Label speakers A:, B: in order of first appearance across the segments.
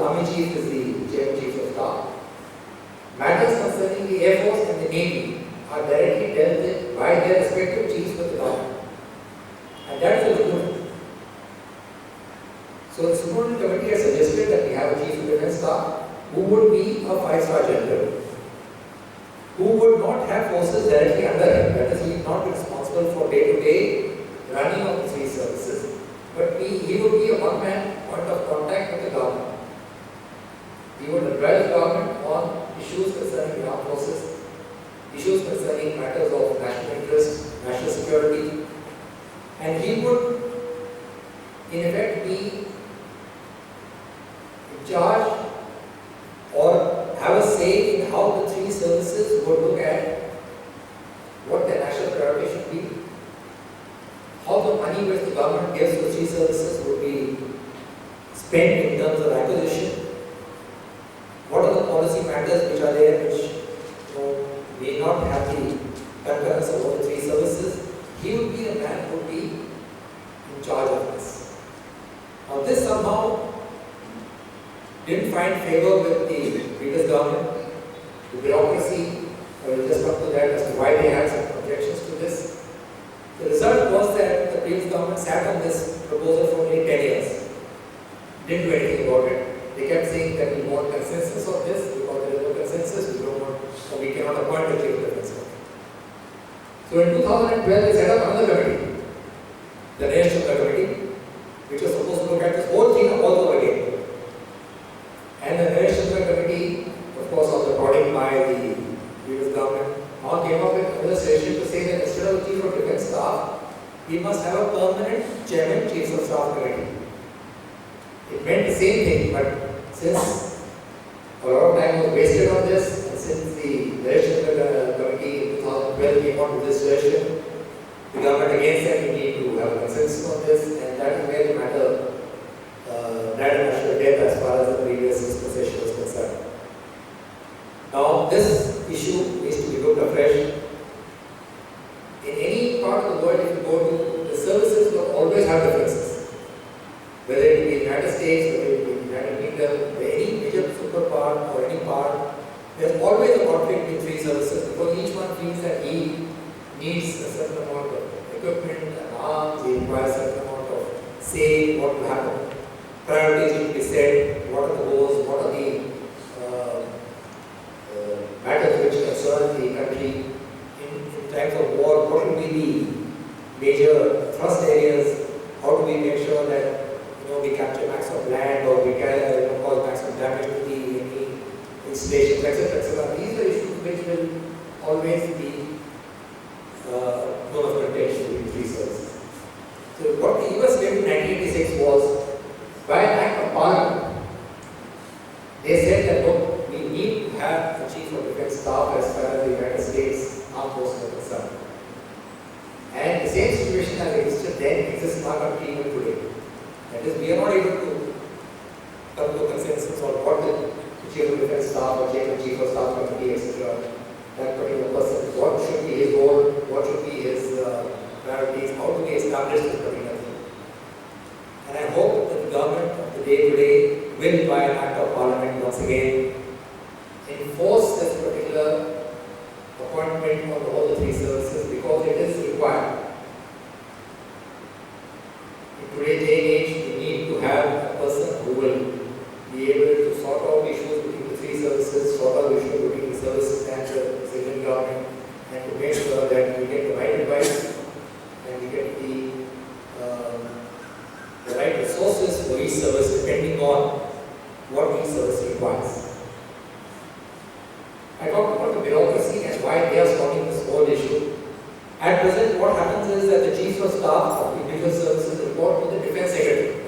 A: Army Chief is the Chairman Chief of Staff. Matters concerning the Air Force and the Navy are directly dealt with by their respective chiefs of the government. And that is the Supreme. So the Supreme Committee has suggested that we have a Chief of Defence Staff who would be a 5-star general, who would not have forces directly under him. That is, he is not responsible for day-to-day running of the three services, but he would be a one-man point of contact with the government. He would advise the government on issues concerning the armed forces, issues concerning matters of national interest, national security, and he would, in effect, be in charge or have a say in how the three services would look at what their national priority should be, how the money which the government gives to the three services would be spent in terms of acquisition, what are the policy matters which are there which may not have the concurrence of all the three services. He would be a man who would be in charge of this. Now this somehow didn't find favor with the previous government. The bureaucracy, I will just come to that as to why they had some objections to this. The result was that the previous government sat on this proposal for only 10 years. Didn't do anything about it. They kept saying that we want consensus of this, because there is no consensus, we don't want, or we cannot appoint a chief of defence staff. So in 2012, they set up another committee, the National Committee, which was supposed to look at this whole thing all over again. And the National Committee, of course, after prodding by the previous government, now came up with another suggestion to say that instead of Chief of Defence Staff, we must have a permanent Chairman Chief of Staff Committee. It meant the same thing, but since a lot of time was wasted on this, and since the National Committee in 2012 came out with this suggestion, the government again said we need to have a consensus on this, and that is where the matter died a natural death as far as the previous dispensation was concerned. Now, this issue needs to be looked afresh. In any part of the world, if you go to, the services will always have differences. Whether it be the United States, whether it be the United Kingdom, any major superpower or any power, there's always a conflict between three services, because each one feels that he needs a certain amount of equipment and arms, he requires a certain amount of say what will happen. Priorities need to be set, what are the goals, what are the matters which concern the country in times of war, what will be the major thrust areas, how do we make sure that we capture maximum land or we can cause maximum damage to the any installations, etc. etc. These are issues which will always be bone of contention between three services. So what the US did in 1986 was, by an act of parliament, they said that look, we need to have a Chief of Defence Staff as far as the United States Armed Forces are concerned. And the same situation as existed then exists in our country even today. That is, we are not able to come to a consensus on what the Chief of Defence Staff or Chief of Staff Committee, etc., that particular person, what should be his role, what should be his priorities, how do we establish this particular thing. And I hope that the government of the day today will, by an act of parliament, once again enforce this particular appointment of all the three services, because it is required. In today's day and age, we need to have a person who will be able to sort out issues between the three services, sort out issues between the services and the civilian government, and to make sure that we get the right advice and we get the right resources for each service depending on what each service requires. I talked about the bureaucracy and why they are starting this whole issue. At present, what happens is that the chiefs of staff of individual services report to the Defence Secretary.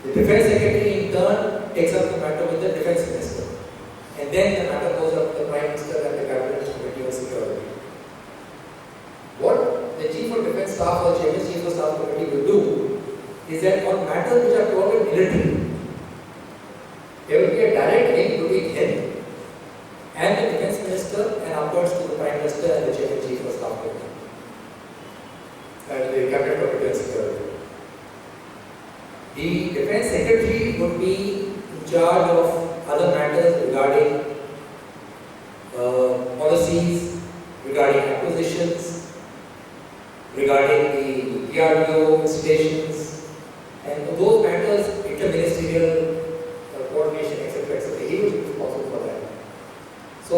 A: The Defence Secretary in turn takes up the matter with the Defence Minister. And then the matter goes up to the Prime Minister and the Cabinet Committee on Security. What the Chief of Defence Staff or Chairman Chief of Staff Committee will do is that on matters which are purely military, there will be a direct link between him and the Defence Minister and upwards to the Prime Minister and the Chairman Chief of Staff Committee and the Cabinet Committee on Security. The Defence Secretary would be in charge of other matters regarding policies, regarding acquisitions, regarding the PRDO installations, and those matters, interministerial coordination, etc., etc. He was responsible for that. So,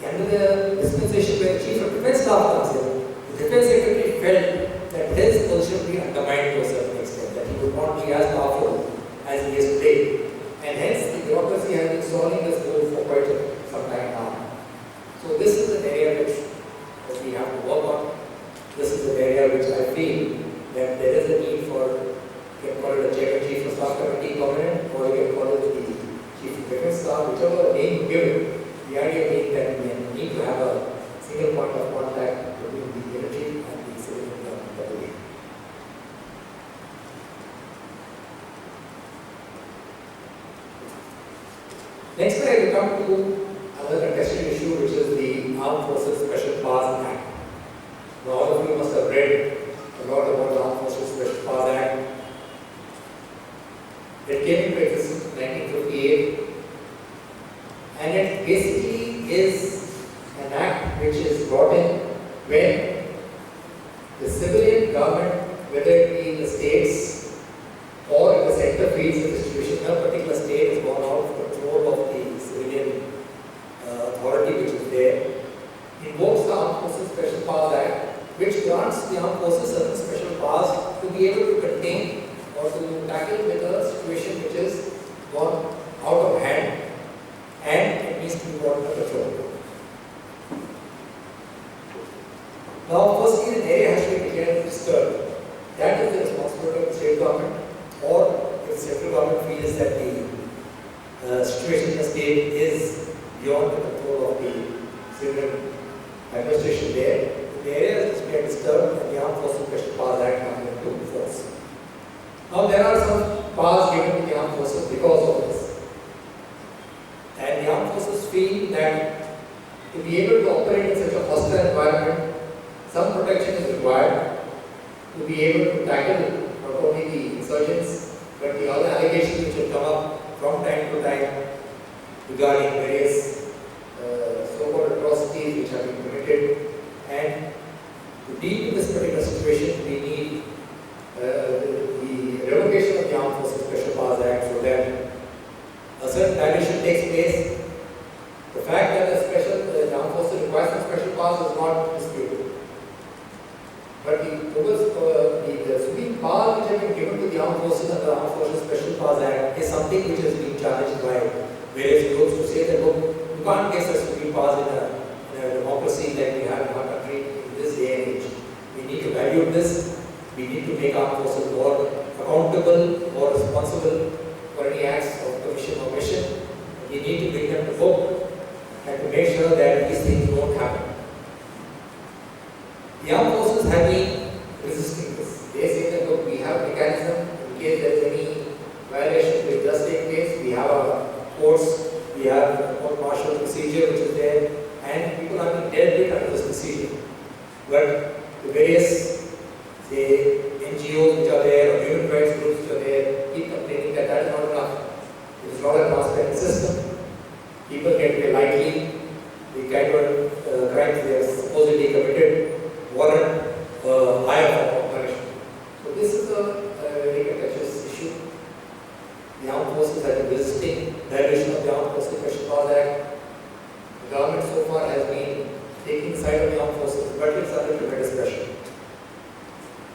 A: under the dispensation where the Chief of Defence Staff comes in, the Defence Secretary felt that his position would be undermined to a certain extent, that he would not be as powerful as he is today. And hence, the bureaucracy has been stalling this move for quite some time now. So, this is an area which we have to work on. This is an area which I feel that there is a need for, you can call it a Chairman Chief of Staff Committee permanent, or you can call it the Chief of Defence Staff, whichever name you give it. The idea being that we need to have a single point of contact between the military and the civilian government. Next, I will come to another contested issue, which is the Armed Forces Special Powers Act. Now, all of you must have read a lot about the Armed Forces Special Powers Act. It came into existence in 1958. And it basically is an act which is brought in when the civilian government, whether it be in the states or in the center feels the situation in a particular state has gone out of control of the civilian authority which is there, invokes the Armed Forces Special Powers Act, which grants the Armed Forces certain special powers to be able to contain or to tackle with a situation which is gone out of hand, and it needs to be brought under control. Now, firstly, the area has to be declared disturbed. That is the responsibility of the state government, or if the central government feels that the situation in the state is beyond the control of the civil administration there, the area is declared disturbed and the Armed Forces Special Powers Act comes into force. Now, there are some powers given to the Armed Forces because of this. And the Armed Forces feel that to be able to operate in such a hostile environment, some protection is required to be able to tackle not only the insurgents, but the other allegations which have come up from time to time regarding various so-called atrocities which have been committed. And to deal with this particular situation, we need the revocation of the Armed Forces Special Powers Act so that a certain dilution takes place. The fact that the Armed Forces requires some special powers is not disputed. But the supreme powers which have been given to the Armed Forces under the Armed Forces Special Powers Act is something which has been challenged by various groups to say that, look, you can't get such supreme powers in a democracy like we have in our country in this day and age. We need to value this. We need to make our forces more accountable, more responsible for any acts of commission or mission. We need to bring them to book and to make sure that these things don't happen. The armed forces have been resisting this. They say that, look, we have a mechanism in case there is any violation which does take place. We have a courts, we have a court-martial procedure which is there, and people have been dealt with under this procedure. But the various, say, NGOs which are there or human rights groups which are there keep complaining that that is not enough. It is not a transparent system. People get very lightly the kind of crimes they are supposedly committed, warrant higher form of punishment. So this is a very contentious issue. The armed forces have been resisting the dilution of the Armed Forces Special Powers Act. The government so far has been taking the side of the armed forces, but it's under tremendous pressure.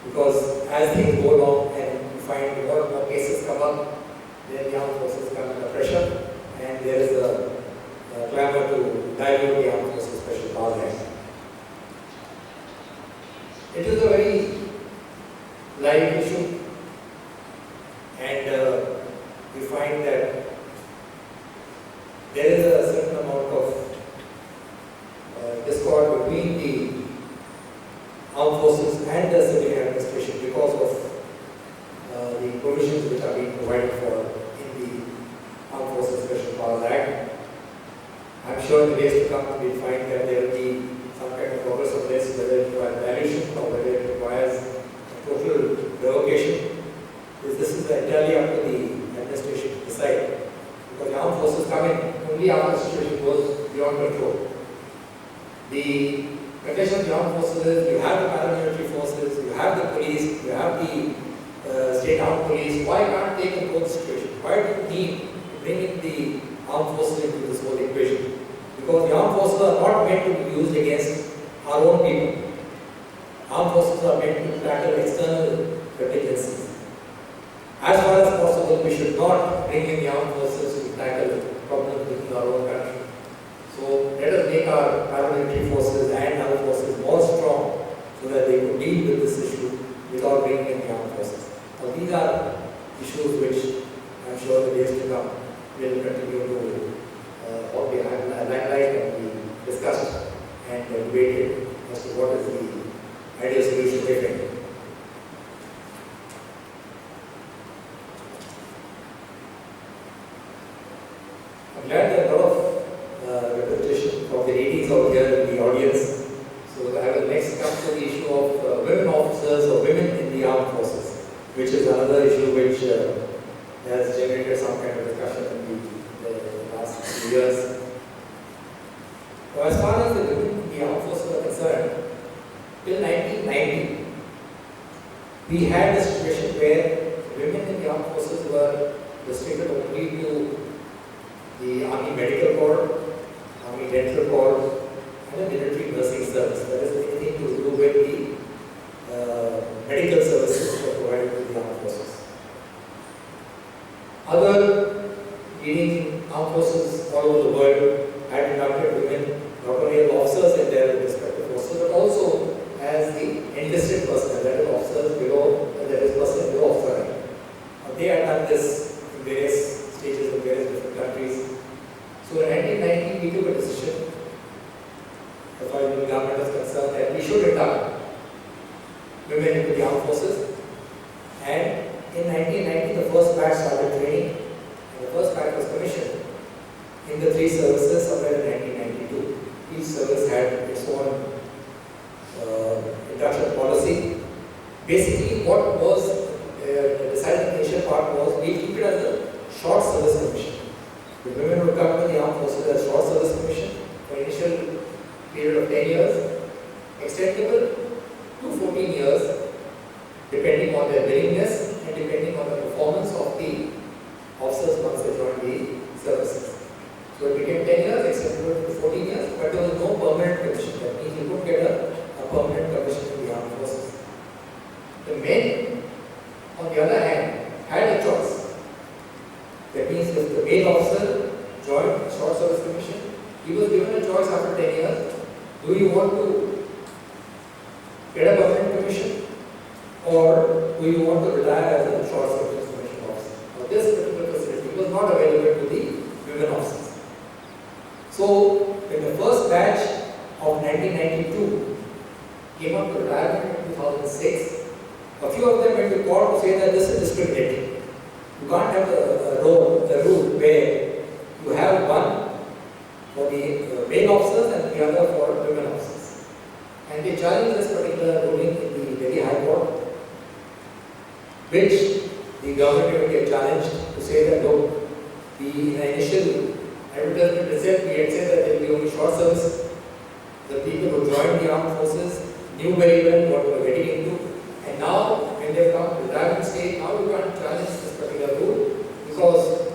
A: Because as things go along and you find more and more cases come up, then the armed forces come under pressure, and there is a clamor to dilute the Armed Forces Special Powers Act. It is a very live issue, and we find that there is a certain amount of discord between the armed forces and the civilian administration because of the provisions which are being provided for in the Armed Forces Special Powers Act. I'm sure in the days to come we'll find that there will be some kind of progress on this, whether it requires dilution or whether it requires a total revocation. This is entirely up to the administration to decide because the armed forces come in only after the situation goes beyond control. The condition of the armed forces is you have the paramilitary forces, you have the police, you have the state armed police. Why can't they control the situation? Why do you need to bring in the armed forces into this whole equation? Because the armed forces are not meant to be used against our own people. Armed forces are meant to tackle external contingencies. As far as possible, we should not bring in the armed forces to tackle problems within our own country. So let us make our paramilitary forces and other forces more strong so that they could deal with this issue without bringing in the armed forces. Now these are issues which I am sure the days to come will continue to be highlighted and be discussed and debated as to what is the ideal solution if any. I'm glad there are a lot of representation from the ladies out here in the audience. So I will next come to the issue of women officers or women in the armed forces, which is another issue which has generated some kind of discussion in the last few years. So as far as the women in the armed forces are concerned, till 1990, we had a situation where women in the armed forces were restricted only to the Army Medical Corps, Army Dental Corps, and the military nursing service. That is anything to do with the medical services that are provided to the armed forces. Other leading armed forces all over the world had inducted women not only as officers in their respective forces, but also as the enlisted personnel, that is officers below, that is personnel below officer rank. They had done this in various stages in various different countries. So in 1990, we took a decision, as far as the government is concerned, that we should induct women into the armed forces. And in 1990, the first batch started training, and the first batch was commissioned in the three services somewhere in 1992. Each service had its own induction policy. Basically, what was decided in the initial part was we keep it as a short service commission. The women would come to the armed forces as short service commission for initial period of 10 years, extendable to 14 years, depending on their willingness and depending on the performance of the officers once they joined the services. So it became 10 years, extendable to 14 years, but there was no permanent commission. That means you couldn't get a permanent commission in the armed forces. The men, on the other hand, had a choice. That means if the male officer joined short service commission, he was given a choice after 10 years. Do you want to get a permanent commission or do you want to retire as a short service commission officer? Now this particular facility was not available to the women officers. So when the first batch of 1992 came up to retirement in 2006, a few of them went to court to say that this is discriminating. You can't have a rule where you have one for the male officers and the other for women officers. And they challenged this particular ruling in the Delhi High Court, which the government committee challenged to say that look, the initial advertisement itself, we had said that there will be only short service. The people who joined the armed forces knew very well what they were getting into. And now, when they come to the retirement stage, now you can't challenge this particular rule because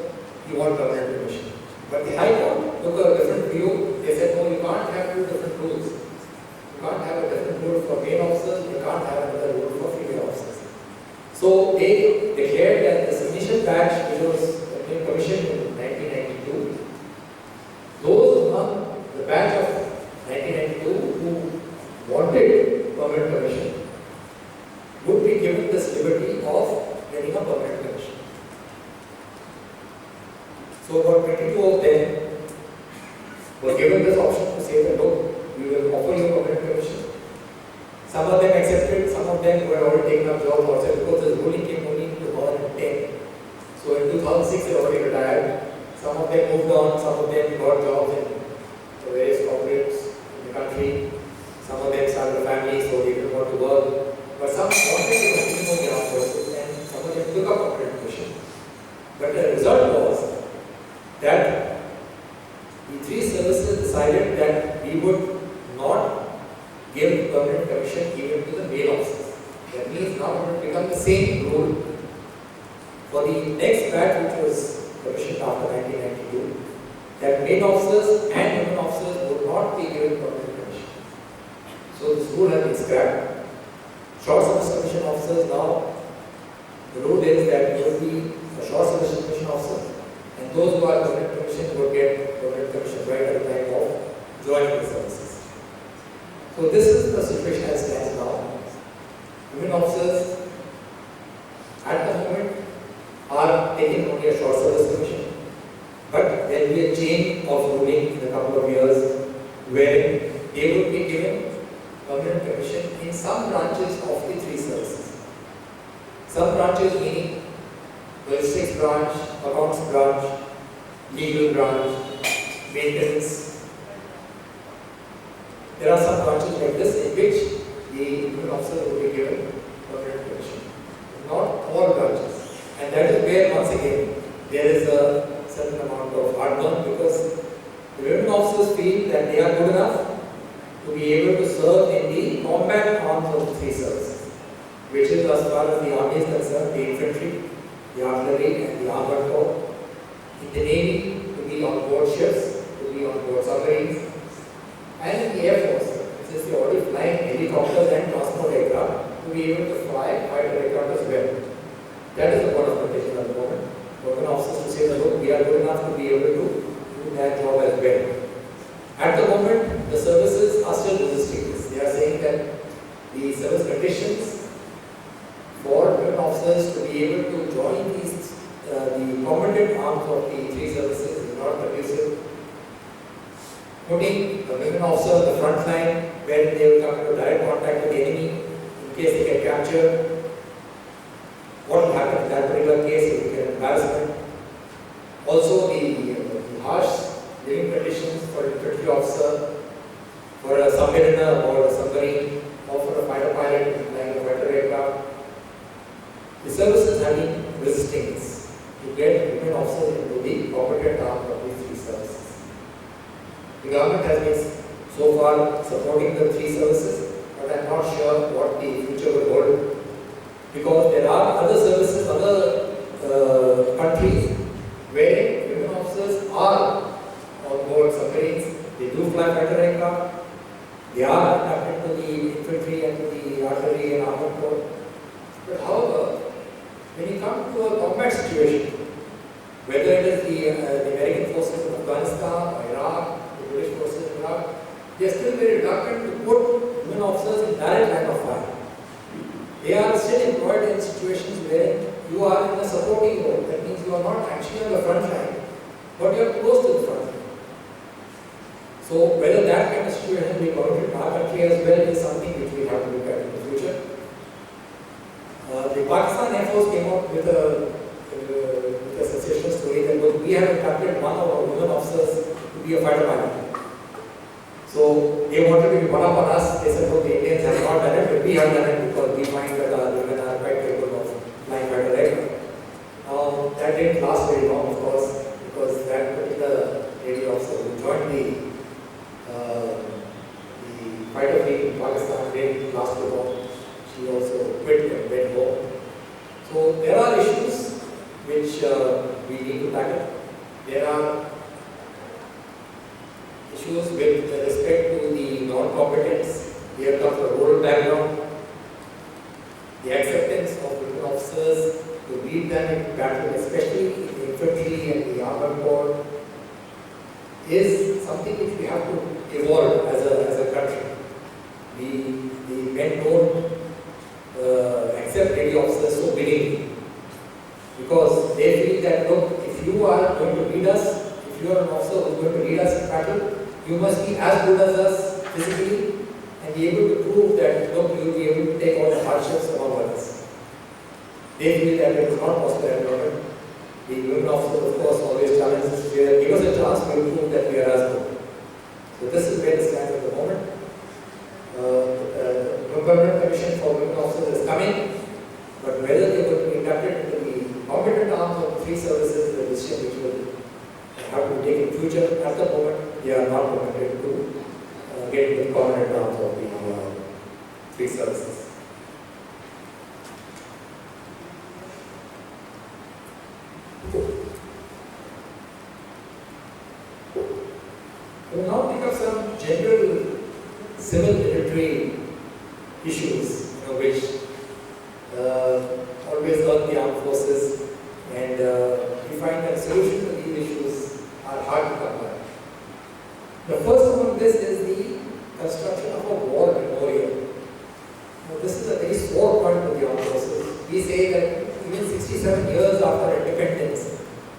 A: you want permanent commission. But the High Court took a different view. They said, no, you can't have two different rules. You can't have a different rule for male officers, you can't have another rule for female officers. So they declared that this initial batch, which was commissioned in 1992, those among the batch of 1992 who wanted permanent commission would be given this liberty of getting a permanent commission. So about 22 of them were given this option to say that look, we will offer you a permanent commission. Some of them accepted, some of them were already taken up jobs outside because this ruling came only in 2010. So in 2006 they already retired. Some of them moved on, some of them got jobs in various corporates in the country. Some of them started a family, so they didn't want to work. But some wanted to continue on the armed forces and some of them took up permanent commission. But the result was that the three services decided that we would not give permanent commission even to the male officers. That means now it will become the same rule for the next batch which was commissioned after 1992, that male officers and women officers would not be given permanent commission. So this rule has been scrapped. Short service commission officers now, the rule is that you will be a short service commission officer, and those who are permanent commission will get permanent commission right at the time of joining the services. So this is the situation as stands now. Women officers at the moment are taking only a short service commission, but there will be a change of ruling in a couple of years where they will be given permanent commission in some branches of the three services. Some branches meaning logistics branch, accounts branch, legal branch, maintenance. There are some branches like this in which the women officer will be given permanent commission. Not all branches. And that is where once again there is a certain amount of heartburn because the women officers feel that they are good enough to be able to serve in the combat arms of the three services, which is as far as the army is concerned, the infantry, the artillery and the armored corps. In the navy, to be on board ships, to be on board submarines, and in the air force, since they are already flying helicopters and transport aircraft, to be able to fly fighter aircraft as well. That is the point of contention at the moment. Women officers to say that look, we are good enough to be able to do that job as well. At the moment, the services are still resisting this. They are saying that the service conditions for women officers to be able to join these the combatant arms of the three services is not conducive. Putting a women officer on the front line where they will come into direct contact with the enemy in case they get captured. What will happen in that particular case is an embarrassment. Also, the harsh living conditions for an infantry officer, for a submariner or a submarine, or for a fighter pilot flying a fighter aircraft. The services have been resisting this to get women officers into the combatant arm of these three services. The government has been so far supporting the three services, but I am not sure what the future will hold. Because there are other services, other countries where women officers are on board submarines, they do fly fighter aircraft, they are inducted to the infantry and to the artillery and armored corps. But however, when you come to a combat situation, whether it is the American forces in Afghanistan or Iraq, the British forces in Iraq, they are still very reluctant to put women officers in direct line of fire. They are still employed in situations where you are in a supporting role. That means you are not actually on the front line, but you are close to the front line. So whether that kind of situation will be permitted in our country as well is something which we have to look at in the future. The Pakistan Air Force came out with a sensational story that look, we have inducted one of our women officers to be a fighter pilot. So they wanted to be one up on us. They said, look, the Indians have not done it, but we have done it because we find that our women are quite capable of flying fighter aircraft. That didn't last very long, of course, because that particular lady officer who joined the fighter fleet in Pakistan didn't last too long. She also quit and went home. So there are issues which we need to tackle. There are issues with respect to the non-competence. Here comes the role background, the acceptance of women officers to lead them in battle, especially in the infantry and the armored corps, is something which we have to evolve as a country. The men don't accept lady officers so willingly because they feel that, look, if you are going to lead us, if you are an officer who is going to lead us in battle, you must be as good as us physically and be able to prove that, look, you will be able to take all the hardships among others. They feel that it is not possible at the moment. The women officers, of course, always challenge us. Give us a chance, we will prove that we are as good. So this is where it stands at the moment. The permanent commission for women officers is coming, but whether they will be inducted into the competent arms of the three services is a decision which will have to be taken in future. At the moment, they are not permitted to get the permanent terms of the three services. We will now pick up some general civil military issues, which always hurt the armed forces, and we find that solutions to these issues are hard to come by. The first among this is the construction of a war memorial. Now, this is a very sore point to the armed forces. We say that even 67 years after independence,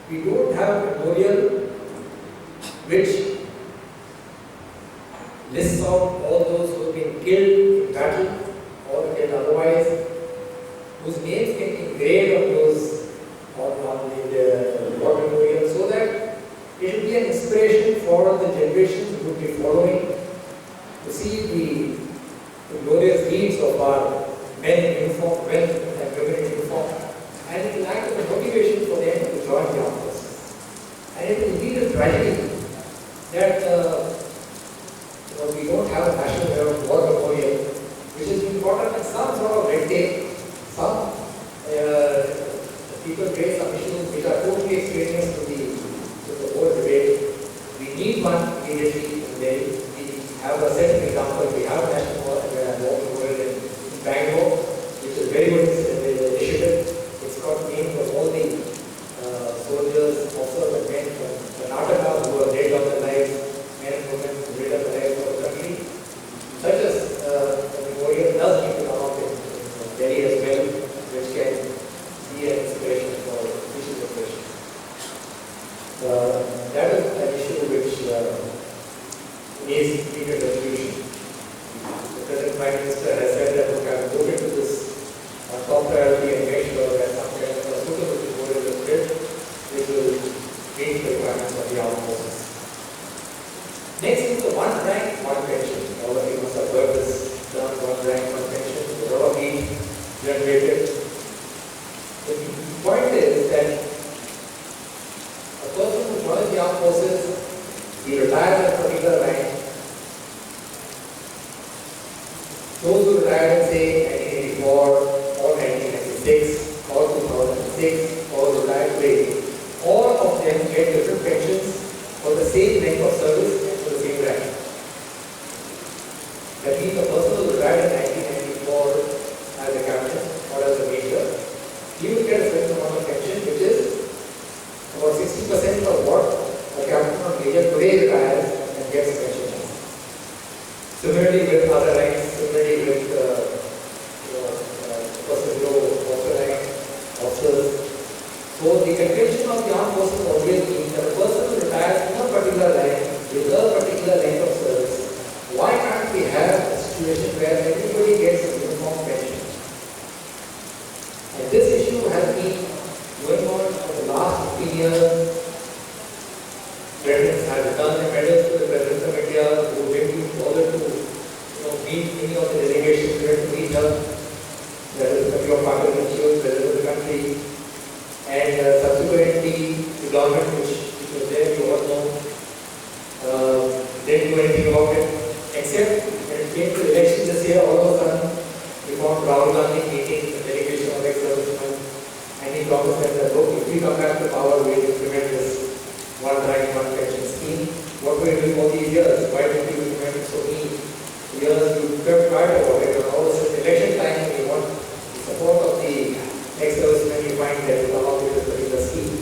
A: we don't have a memorial which lists out all those who have been killed in battle or killed otherwise, whose names can be engraved on those on the war memorial, so that it will be an inspiration for the generations who will be following to see the glorious deeds of our men in uniform, men and women in uniform, and it will act as a motivation for them to join the armed forces. And it will be a tragedy that we don't have a national war memorial, which is important in some sort of red tape. Some people raise some issues which are totally extraneous to the whole debate. We need one immediately. We have a set of examples. We have a national war memorial in Bangalore, which is very good initiative. It's got names of all the soldiers, officers and men from Karnataka who have laid down their lives, men and women who laid down their lives for the country. Such as the memorial does need to come up in Delhi as well, which can be an inspiration for future generations. That is an issue which needs immediate resolution. The present Prime Minister has said that we can look into this top priority and make sure that some kind of a suitable memorial is built which will meet the requirements of the armed forces. Next is the one rank, one pension. All of you must have heard this term, one rank, one pension. There's a lot of need generated. The point is that a person who joins the armed forces, he retires at a particular rank. Those who retired in say 1984 or 1996 or 2006 or retired today, all of them get different pensions for the same length of service and for the same rank. That means a person who retired in 1994 as a captain or as a major, he will get a certain amount of pension, which is about 60% of what a captain or major today retires and gets pension. Similarly with other ranks, similarly with person below officer rank, officers. So the convention of the armed forces always means that a person who retires in a particular rank with a particular length of service. Why can't we have a situation where everybody gets a uniform pension? And this issue has been going on for the last 3 years. Presidents have returned the medals to the President of India, who didn't bother to meet any of the delegations who went to meet her. That is the country of Pakistan, President of the country. And subsequently, the government, which was there, you all know, didn't do anything about it, except when it came to elections this year, all of a sudden, we found Rahul Gandhi meeting the delegation of ex-servicemen, and he promised them that, look, if we come back to power, we will implement this one rank, one pension scheme. What were you doing all these years? Why didn't you implement it so many years? You kept quiet about it, and all of a sudden, election time, you want the support of the ex-servicemen, you find that you come up with a particular scheme.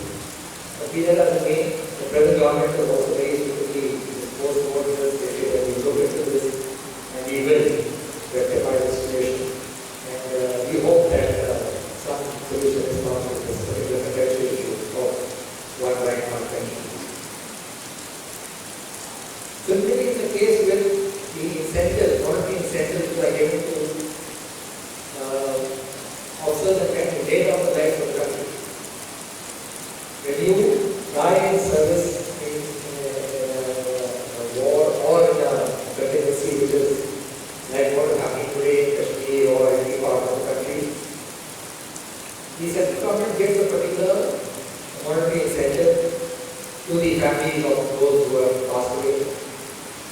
A: But these are the main. The present government was also very stupidly disposed towards this. They said that we look into this and we will rectify the situation. And we hope that some solution is found to this particular contentious issue of one rank, one pension. Similarly, in the case with the incentives, monetary incentives which are given to officers and men who lay down the lives of the country. When you die in service in a war or in a contingency, which is like what is happening today in Kashmir or any part of the country, the central government gives a particular monetary incentive to the the families of those who have passed away.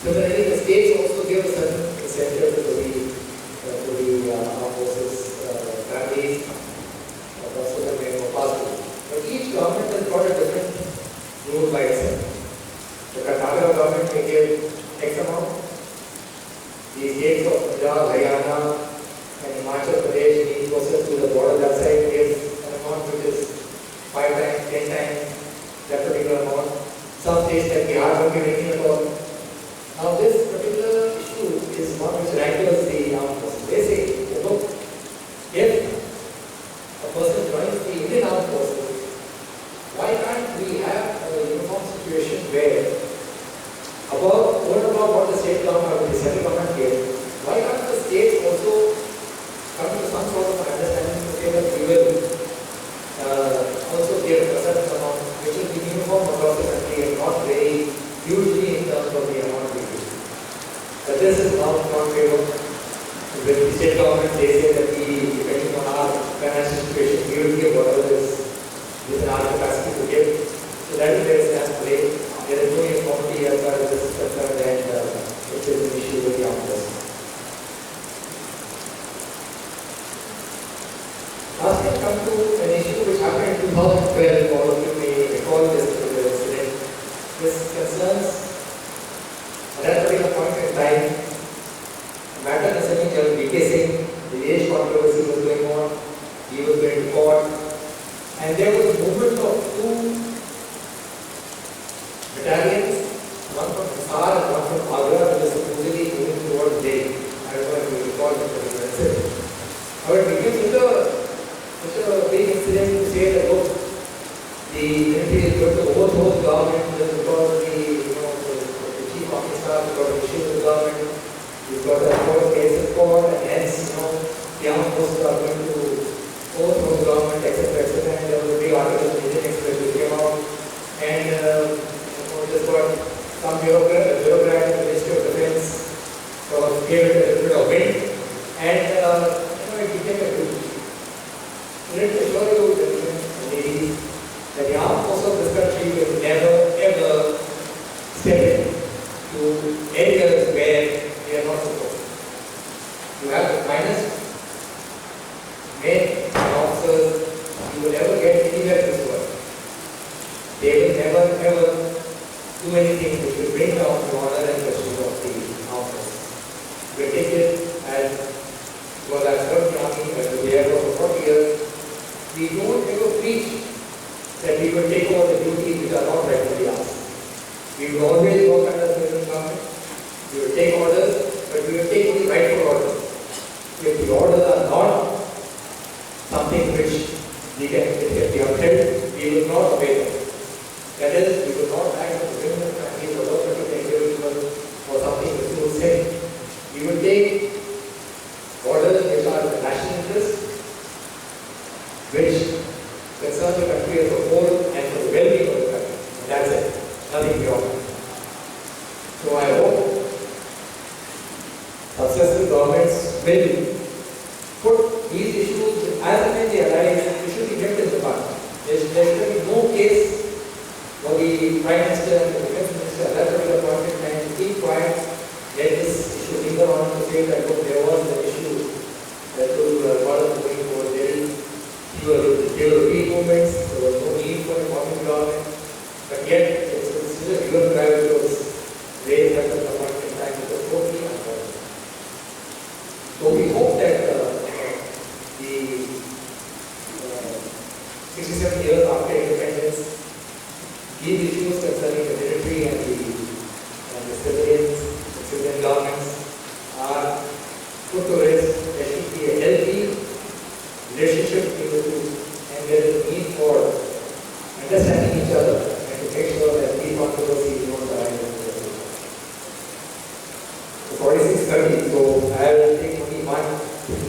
A: Similarly, the states also give a certain incentive to the armed forces families of persons who have passed away. But each government has got a different rule by itself. The Karnataka government may give X amount. The states of Punjab, Haryana, and Himachal Pradesh, being closer to the border that side, gives an amount which is 5 times, 10 times that particular amount. Some states like Bihar don't give anything at all. Now, this particular issue is one which rankles the armed forces. They say, look, if a person joins the Indian armed forces, why can't we have a uniform situation where, over and above what the state government or the central government gives, why can't the states also come to some sort of understanding to say that we will also give a certain amount, which will be uniform across the country and not very hugely in terms of the amount we give. But this is not favor. With the state government, they say that we, depending on our financial situation, we will give whatever is within our capacity to give. So that is where it stands today. There is no uniformity as far as this is concerned, and it is an issue with the armed forces. Last time come to an issue which happened in 2012, all of you may recall this particular incident. This concerns, at that particular point in time, Manthana was witnessing the age controversy was going on, he was going to court, and there was a movement of two battalions, one from Hisar and one from Agra, which was supposedly moving towards Delhi. I don't know if you recall this particular incident. However, it became such a big incident to say that, look, the military is going to overthrow the government just because the chief officer has got an issue with the government. We've got a court case in court, and hence, the armed forces are going to overthrow the government, etc., etc. And there was a big article in the Indian Express which came out, and just got some bureaucrat in the Ministry of Defense sort of gave it a little bit of wind, and it became a group. Let me assure you, gentlemen and ladies, that the armed forces of this country will never, ever step in to areas where they are not supposed. You have the finest men and officers you will ever get anywhere in this world. They will never, ever do anything which will bring down the honor and prestige of the armed forces. We take it as, well, I've served the army as a year for 40 years. We don't ever preach that we will take over the duties which are not rightfully ours. We will always work under the present government. We will take orders, but we will take only rightful orders. If the orders are not something which we can be upheld, we will not obey them. That is, we will not act on the women and families or other particular individual or something which we will say. We will take orders which are in the national interest, which concern the country as a whole and for the well-being of the country. And that's it. Nothing beyond. So I hope successive governments will put these issues as and when they arise, they should be kept in the bud. There should be no case for the Prime Minister and the Defense Minister at that particular point in time to keep quiet, let this issue linger on to say that look, there was an issue that was part of the going forward. There were weak movements, there was no need for a common government, but yet it was still a river drive which was raised at the point in time. It was totally unfounded. So we hope that the 67 years after independence, these issues concerning the military and the civilian governments are put to rest. There should be a healthy relationship between the two, and there is a need for understanding each other and to make sure that these controversies don't arise in the future. So 46:30, so I will take only one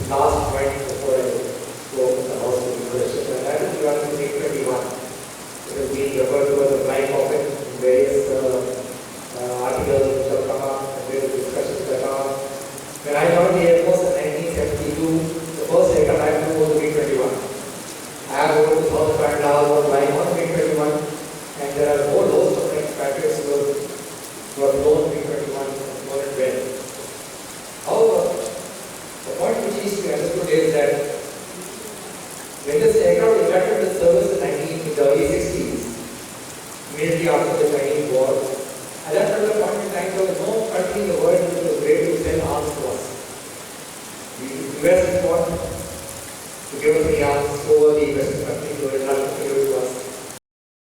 A: last point before I go to the house to the question, and that is regarding to 821. It has been referred to as a flying coffin in various articles which have come up and various discussions that come up. When I joined the Air Force in 1972, the first aircraft I flew was the MiG-21. I have over 2,500 hours of flying on MiG-21, over the investment